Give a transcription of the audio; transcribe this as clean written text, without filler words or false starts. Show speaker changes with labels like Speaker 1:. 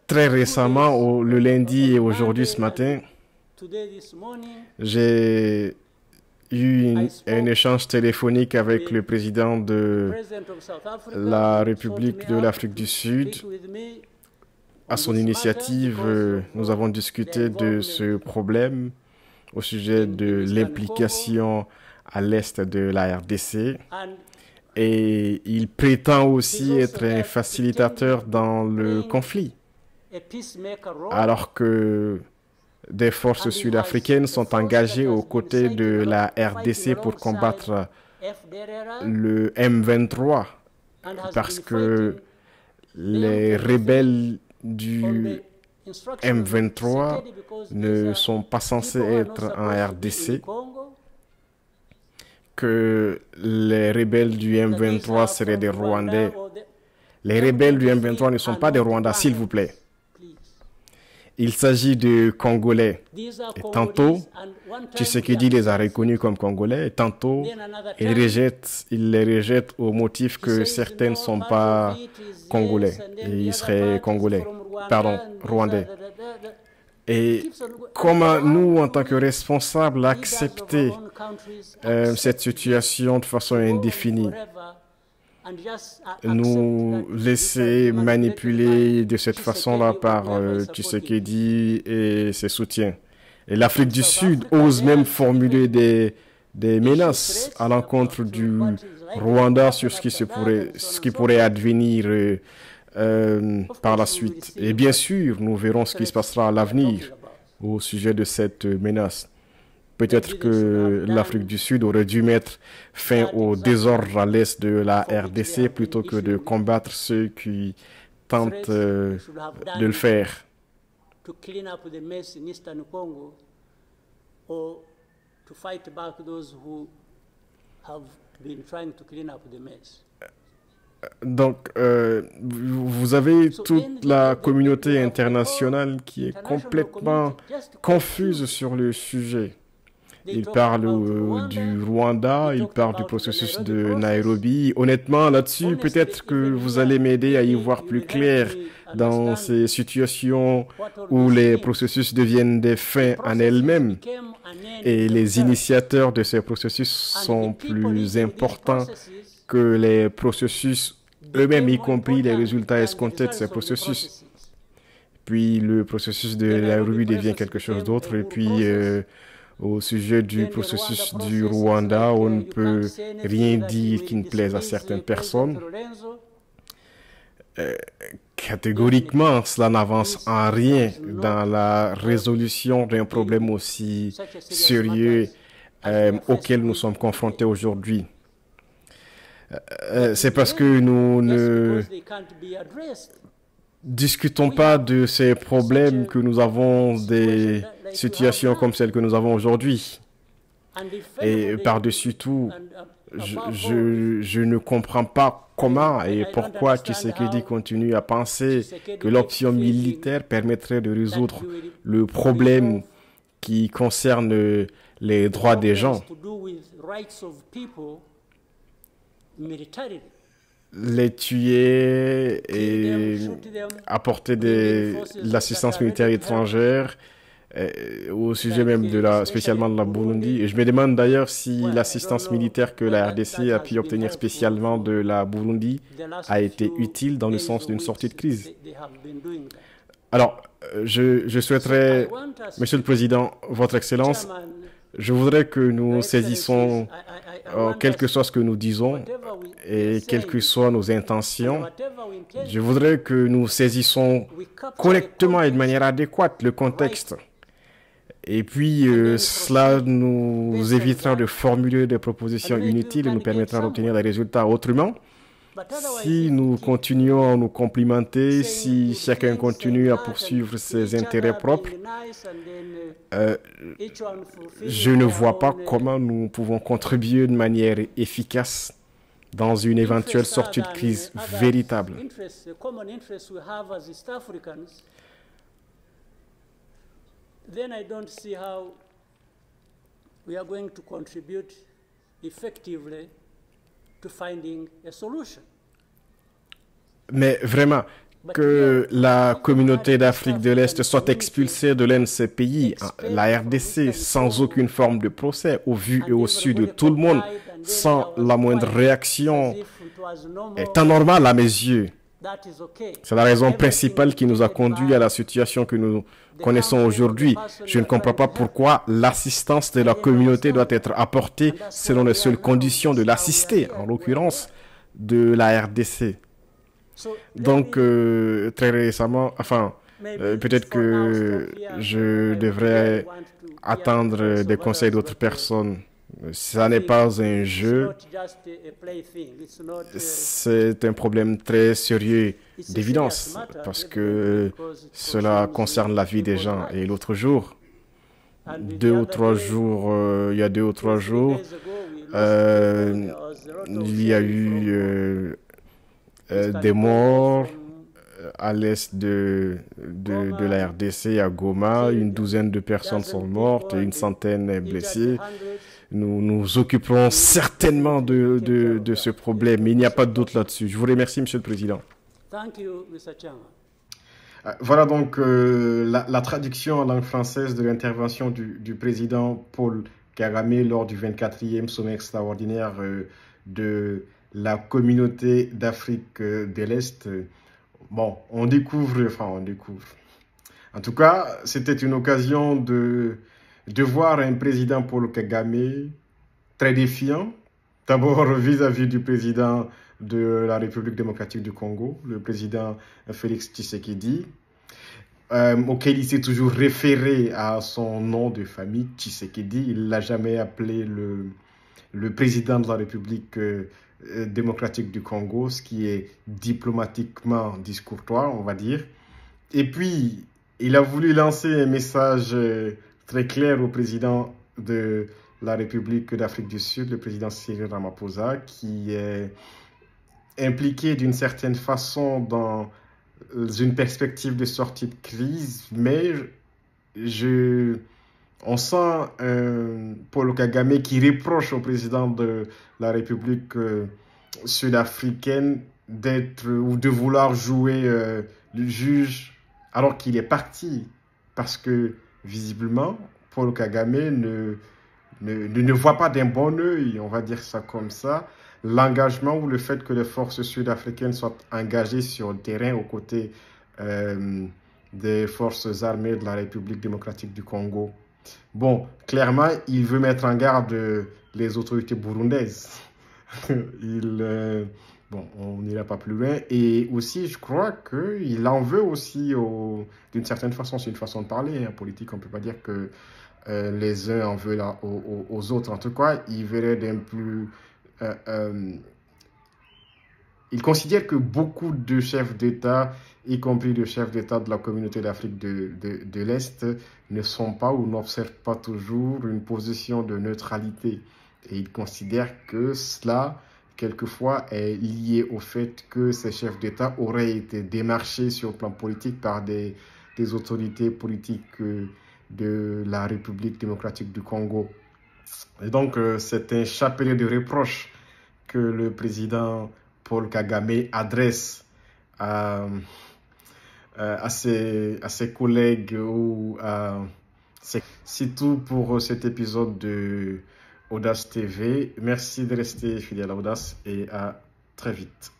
Speaker 1: Très récemment, le lundi et aujourd'hui ce matin, j'ai eu un échange téléphonique avec le président de la République de l'Afrique du Sud. À son initiative, nous avons discuté de ce problème au sujet de l'implication à l'est de la RDC. Et il prétend aussi être un facilitateur dans le conflit, alors que des forces sud-africaines sont engagées aux côtés de la RDC pour combattre le M23, parce que les rebelles du M23 ne sont pas censés être en RDC, que les rebelles du M23 seraient des Rwandais. Les rebelles du M23 ne sont pas des Rwandais, s'il vous plaît. Il s'agit de Congolais. Et tantôt, Tshisekedi les a reconnus comme Congolais, et tantôt, il les rejette au motif que certains ne sont pas Congolais, et ils seraient Congolais, pardon, Rwandais. Et comment nous, en tant que responsables, accepter cette situation de façon indéfinie? Nous laisser manipuler de cette façon-là par Tshisekedi et ses soutiens. Et l'Afrique du Sud ose même formuler des menaces à l'encontre du Rwanda sur ce qui pourrait advenir par la suite. Et bien sûr, nous verrons ce qui se passera à l'avenir au sujet de cette menace. Peut-être que l'Afrique du Sud aurait dû mettre fin au désordre à l'est de la RDC plutôt que de combattre ceux qui tentent de le faire. Donc, vous avez toute la communauté internationale qui est complètement confuse sur le sujet. Il parle du Rwanda, il parle du processus de Nairobi. Honnêtement, là-dessus, peut-être que vous allez m'aider à y voir plus clair dans ces situations où les processus deviennent des fins en elles-mêmes. Et les initiateurs de ces processus sont plus importants que les processus eux-mêmes, y compris les résultats escomptés de ces processus. Puis le processus de Nairobi devient quelque chose d'autre, et puis au sujet du processus du Rwanda, on ne peut rien dire qui ne plaise à certaines personnes. Catégoriquement, cela n'avance en rien dans la résolution d'un problème aussi sérieux auquel nous sommes confrontés aujourd'hui. C'est parce que nous ne discutons pas de ces problèmes que nous avons des situations comme celle que nous avons aujourd'hui. Et par-dessus tout, je ne comprends pas comment et pourquoi Tshisekedi continue à penser que l'option militaire permettrait de résoudre le problème qui concerne les droits des gens. Les tuer et apporter de l'assistance militaire étrangère au sujet même spécialement de la Burundi. Et je me demande d'ailleurs si l'assistance militaire que la RDC a pu obtenir spécialement de la Burundi a été utile dans le sens d'une sortie de crise. Alors, je souhaiterais, Monsieur le Président, Votre Excellence, je voudrais que nous saisissons, quel que soit ce que nous disons et quelles que soient nos intentions, je voudrais que nous saisissons correctement et de manière adéquate le contexte. Et puis, cela nous évitera de formuler des propositions inutiles et nous permettra d'obtenir des résultats. Autrement, si nous continuons à nous complimenter, si chacun continue à poursuivre ses intérêts propres, je ne vois pas comment nous pouvons contribuer de manière efficace dans une éventuelle sortie de crise véritable.
Speaker 2: Then I don't see how we are going to contribute effectively to finding a solution.
Speaker 1: Mais vraiment, que la communauté d'Afrique de l'Est soit expulsée de l'un de ces pays, la RDC, sans aucune forme de procès, au vu et au su de tout le monde, sans la moindre réaction, est anormal à mes yeux. C'est la raison principale qui nous a conduit à la situation que nous connaissons aujourd'hui. Je ne comprends pas pourquoi l'assistance de la communauté doit être apportée selon les seules conditions de l'assister, en l'occurrence de la RDC. Donc, très récemment, enfin, peut-être que je devrais attendre des conseils d'autres personnes. Ça n'est pas un jeu, c'est un problème très sérieux d'évidence, parce que cela concerne la vie des gens. Et l'autre jour, il y a 2 ou 3 jours, il y a eu des morts à l'est de la RDC, à Goma. Une douzaine de personnes sont mortes et une centaine blessées. Nous nous occuperons certainement de ce problème. Il n'y a pas de doute là-dessus. Je vous remercie, Monsieur le Président. Voilà donc la traduction en langue française de l'intervention du président Paul Kagame lors du 24e sommet extraordinaire de la communauté d'Afrique de l'Est. Bon, on découvre. En tout cas, c'était une occasion de voir un président Paul Kagame très défiant, d'abord vis-à-vis du président de la République démocratique du Congo, le président Félix Tshisekedi, auquel il s'est toujours référé à son nom de famille, Tshisekedi. Il ne l'a jamais appelé le président de la République démocratique du Congo, ce qui est diplomatiquement discourtois, on va dire. Et puis, il a voulu lancer un message très clair au président de la République d'Afrique du Sud, le président Cyril Ramaphosa, qui est impliqué d'une certaine façon dans une perspective de sortie de crise, mais on sent Paul Kagame qui reproche au président de la République sud-africaine d'être ou de vouloir jouer le juge alors qu'il est parti, parce que visiblement Paul Kagame ne voit pas d'un bon œil, on va dire ça comme ça, l'engagement ou le fait que les forces sud-africaines soient engagées sur le terrain aux côtés des forces armées de la République démocratique du Congo. Bon, clairement, il veut mettre en garde les autorités burundaises. Bon, on n'ira pas plus loin. Et aussi, je crois qu'il en veut aussi, d'une certaine façon, c'est une façon de parler. En politique, on ne peut pas dire que les uns en veulent aux autres. En tout cas, il verrait d'un plus... il considère que beaucoup de chefs d'État, y compris de chefs d'État de la communauté d'Afrique de l'Est, ne sont pas ou n'observent pas toujours une position de neutralité. Et il considère que cela, quelquefois, est lié au fait que ces chefs d'État auraient été démarchés sur le plan politique par des autorités politiques de la République démocratique du Congo. Et donc, c'est un chapelet de reproches que le président Paul Kagame adresse à ses collègues ou à c'est tout pour cet épisode de Audace TV. Merci de rester fidèle à Audace et à très vite.